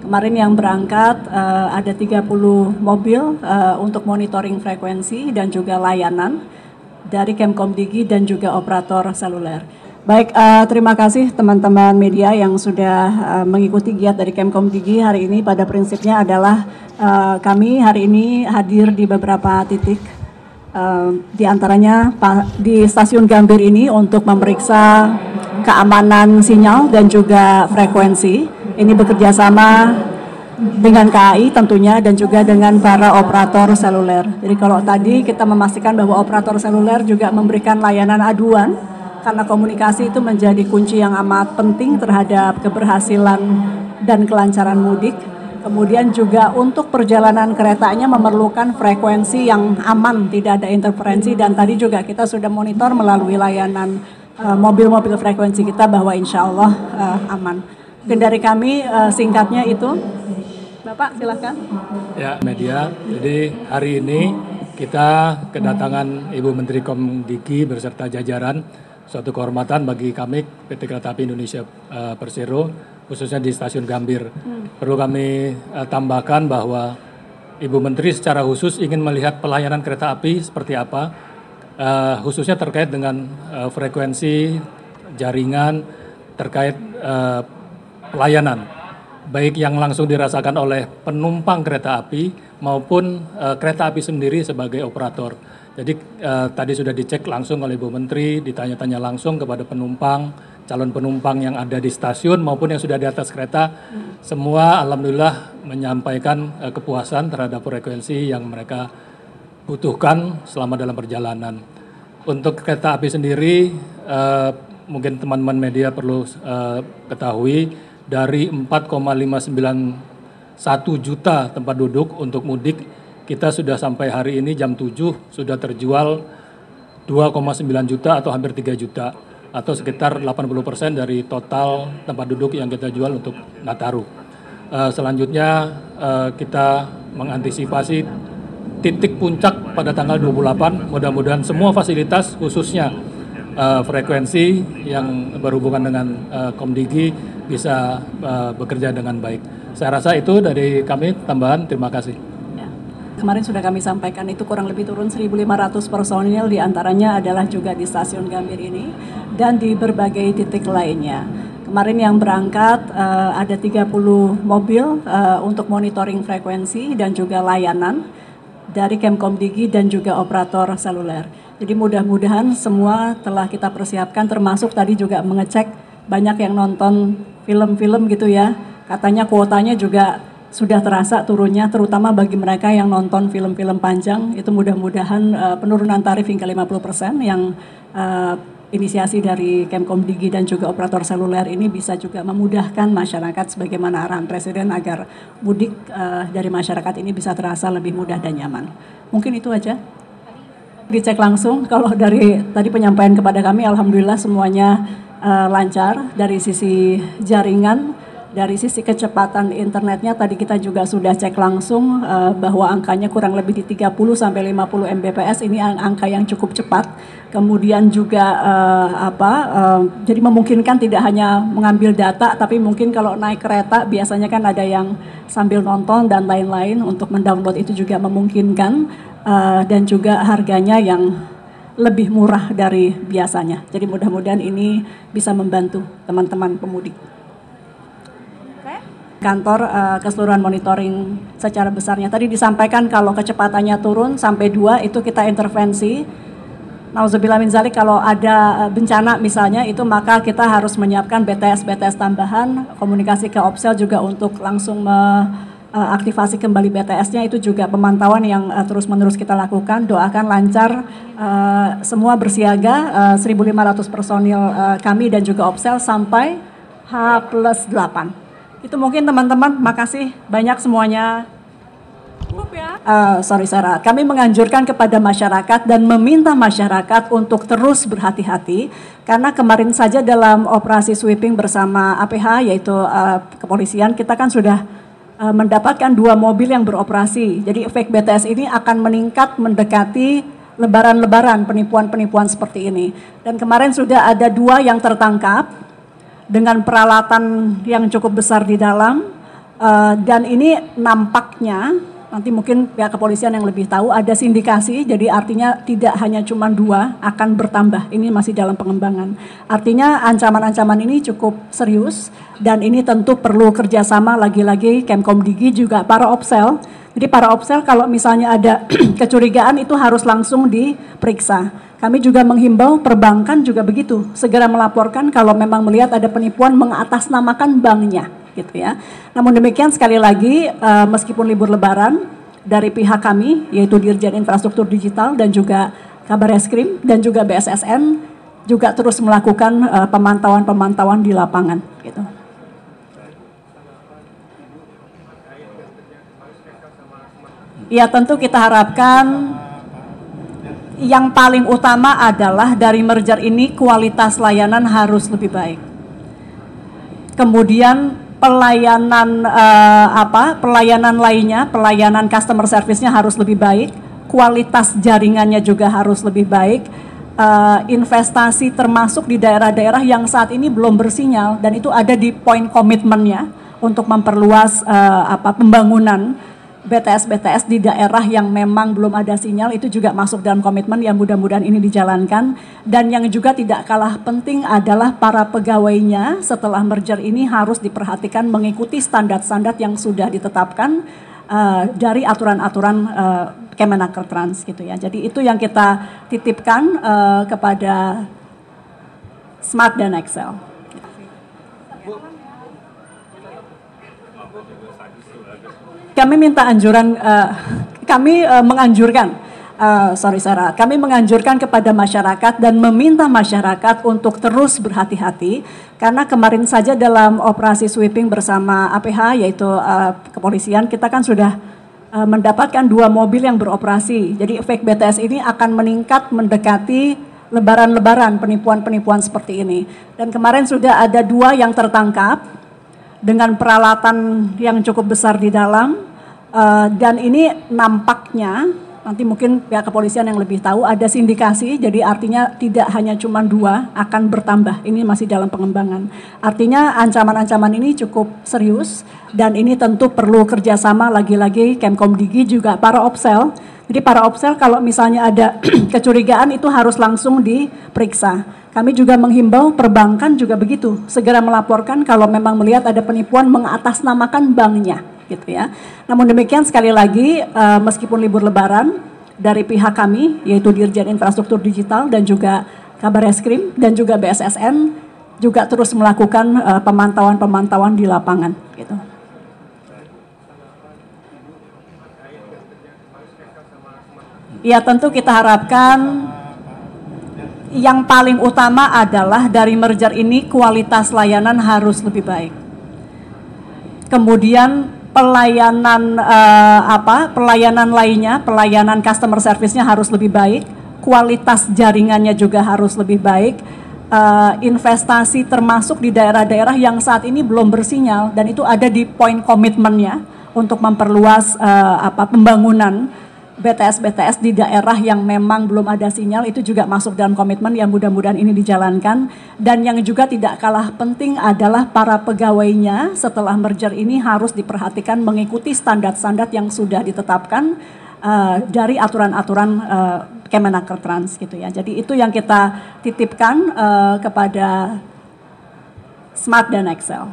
Kemarin yang berangkat ada 30 mobil untuk monitoring frekuensi dan juga layanan dari Kemkomdigi dan juga operator seluler. Baik, terima kasih teman-teman media yang sudah mengikuti giat dari Kemkomdigi hari ini. Pada prinsipnya adalah kami hari ini hadir di beberapa titik, di antaranya di stasiun Gambir ini untuk memeriksa keamanan sinyal dan juga frekuensi. Ini bekerja sama dengan KAI tentunya dan juga dengan para operator seluler. Jadi kalau tadi kita memastikan bahwa operator seluler juga memberikan layanan aduan, karena komunikasi itu menjadi kunci yang amat penting terhadap keberhasilan dan kelancaran mudik. Kemudian juga untuk perjalanan keretanya memerlukan frekuensi yang aman, tidak ada interferensi, dan tadi juga kita sudah monitor melalui layanan mobil-mobil frekuensi kita bahwa insya Allah aman. Mungkin dari kami singkatnya itu, Bapak silakan. Ya, media. Jadi hari ini kita kedatangan Ibu Menteri Komdigi beserta jajaran, suatu kehormatan bagi kami PT Kereta Api Indonesia Persero, khususnya di Stasiun Gambir. Perlu kami tambahkan bahwa Ibu Menteri secara khusus ingin melihat pelayanan kereta api seperti apa, khususnya terkait dengan frekuensi jaringan, terkait pelayanan, baik yang langsung dirasakan oleh penumpang kereta api maupun kereta api sendiri sebagai operator. Jadi tadi sudah dicek langsung oleh Ibu Menteri, ditanya-tanya langsung kepada penumpang, calon penumpang yang ada di stasiun maupun yang sudah di atas kereta, semua alhamdulillah menyampaikan kepuasan terhadap frekuensi yang mereka butuhkan selama dalam perjalanan. Untuk kereta api sendiri, mungkin teman-teman media perlu ketahui, dari 4,591 juta tempat duduk untuk mudik, kita sudah sampai hari ini jam 7 sudah terjual 2,9 juta atau hampir 3 juta, atau sekitar 80% dari total tempat duduk yang kita jual untuk Nataru. Selanjutnya kita mengantisipasi titik puncak pada tanggal 28, mudah-mudahan semua fasilitas khususnya frekuensi yang berhubungan dengan Komdigi bisa bekerja dengan baik. Saya rasa itu dari kami, tambahan, terima kasih. Ya. Kemarin sudah kami sampaikan itu kurang lebih turun 1.500 personil, diantaranya adalah juga di stasiun Gambir ini dan di berbagai titik lainnya. Kemarin yang berangkat ada 30 mobil untuk monitoring frekuensi dan juga layanan dari Kemkomdigi dan juga operator seluler. Jadi mudah-mudahan semua telah kita persiapkan, termasuk tadi juga mengecek banyak yang nonton film-film gitu ya. Katanya kuotanya juga sudah terasa turunnya, terutama bagi mereka yang nonton film-film panjang. Itu mudah-mudahan penurunan tarif hingga 50% yang inisiasi dari Kemkomdigi dan juga operator seluler ini bisa juga memudahkan masyarakat sebagaimana arahan Presiden agar mudik dari masyarakat ini bisa terasa lebih mudah dan nyaman. Mungkin itu aja. Dicek langsung, kalau dari tadi penyampaian kepada kami, alhamdulillah semuanya lancar dari sisi jaringan, dari sisi kecepatan internetnya. Tadi kita juga sudah cek langsung bahwa angkanya kurang lebih di 30 sampai 50 Mbps, ini angka yang cukup cepat. Kemudian juga jadi memungkinkan tidak hanya mengambil data, tapi mungkin kalau naik kereta biasanya kan ada yang sambil nonton dan lain-lain, untuk mendownload itu juga memungkinkan, dan juga harganya yang lebih murah dari biasanya. Jadi mudah-mudahan ini bisa membantu teman-teman pemudik. Kantor keseluruhan monitoring secara besarnya. Tadi disampaikan kalau kecepatannya turun sampai 2 itu kita intervensi. Nauzubillah min zalik, kalau ada bencana misalnya itu maka kita harus menyiapkan BTS tambahan, komunikasi ke Opsel juga untuk langsung aktivasi kembali BTS-nya. Itu juga pemantauan yang terus-menerus kita lakukan. Doakan lancar, semua bersiaga, 1.500 personil kami dan juga Opsel sampai H+8. Itu mungkin teman-teman, makasih banyak semuanya. Sorry Sarah, kami menganjurkan kepada masyarakat dan meminta masyarakat untuk terus berhati-hati, karena kemarin saja dalam operasi sweeping bersama APH yaitu kepolisian, kita kan sudah mendapatkan 2 mobil yang beroperasi. Jadi efek BTS ini akan meningkat mendekati lebaran-lebaran, penipuan-penipuan seperti ini. Dan kemarin sudah ada 2 yang tertangkap dengan peralatan yang cukup besar di dalam. Dan ini nampaknya nanti mungkin pihak kepolisian yang lebih tahu ada sindikasi, jadi artinya tidak hanya cuma 2, akan bertambah. Ini masih dalam pengembangan. Artinya ancaman-ancaman ini cukup serius dan ini tentu perlu kerjasama lagi-lagi Kemkomdigi juga para Opsel. Jadi para Opsel kalau misalnya ada kecurigaan itu harus langsung diperiksa. Kami juga menghimbau perbankan juga begitu, segera melaporkan kalau memang melihat ada penipuan mengatasnamakan banknya. Gitu ya. Namun demikian sekali lagi meskipun libur lebaran dari pihak kami yaitu Dirjen Infrastruktur Digital dan juga Kabareskrim dan juga BSSN juga terus melakukan pemantauan-pemantauan di lapangan gitu. Ya tentu kita harapkan yang paling utama adalah dari merger ini kualitas layanan harus lebih baik. Kemudian pelayanan pelayanan lainnya, pelayanan customer service-nya harus lebih baik, kualitas jaringannya juga harus lebih baik, investasi termasuk di daerah-daerah yang saat ini belum bersinyal dan itu ada di poin komitmennya untuk memperluas pembangunan BTS di daerah yang memang belum ada sinyal itu juga masuk dalam komitmen yang mudah-mudahan ini dijalankan. Dan yang juga tidak kalah penting adalah para pegawainya setelah merger ini harus diperhatikan mengikuti standar-standar yang sudah ditetapkan dari aturan-aturan Kemenaker-Trans gitu ya. Jadi itu yang kita titipkan kepada Smart dan Excel. Kami minta anjuran, kami menganjurkan kepada masyarakat dan meminta masyarakat untuk terus berhati-hati karena kemarin saja dalam operasi sweeping bersama APH yaitu kepolisian kita kan sudah mendapatkan 2 mobil yang beroperasi. Jadi efek BTS ini akan meningkat mendekati lebaran-lebaran penipuan-penipuan seperti ini. Dan kemarin sudah ada 2 yang tertangkap dengan peralatan yang cukup besar di dalam. Dan ini nampaknya nanti mungkin pihak kepolisian yang lebih tahu ada sindikasi, jadi artinya tidak hanya cuma 2, akan bertambah. Ini masih dalam pengembangan. Artinya ancaman-ancaman ini cukup serius dan ini tentu perlu kerjasama lagi-lagi Kemkomdigi juga para Opsel. Jadi para Opsel kalau misalnya ada kecurigaan itu harus langsung diperiksa. Kami juga menghimbau perbankan juga begitu, segera melaporkan kalau memang melihat ada penipuan mengatasnamakan banknya. Gitu ya. Namun demikian sekali lagi meskipun libur lebaran dari pihak kami yaitu Dirjen Infrastruktur Digital dan juga Kabareskrim dan juga BSSN juga terus melakukan pemantauan-pemantauan di lapangan gitu. Ya tentu kita harapkan yang paling utama adalah dari merger ini kualitas layanan harus lebih baik. Kemudian pelayanan lainnya, pelayanan customer service-nya harus lebih baik, kualitas jaringannya juga harus lebih baik, investasi termasuk di daerah-daerah yang saat ini belum bersinyal dan itu ada di poin komitmennya untuk memperluas pembangunan BTS di daerah yang memang belum ada sinyal itu juga masuk dalam komitmen yang mudah-mudahan ini dijalankan. Dan yang juga tidak kalah penting adalah para pegawainya setelah merger ini harus diperhatikan mengikuti standar-standar yang sudah ditetapkan dari aturan-aturan Kemenaker-Trans gitu ya. Jadi itu yang kita titipkan kepada Smart dan Excel.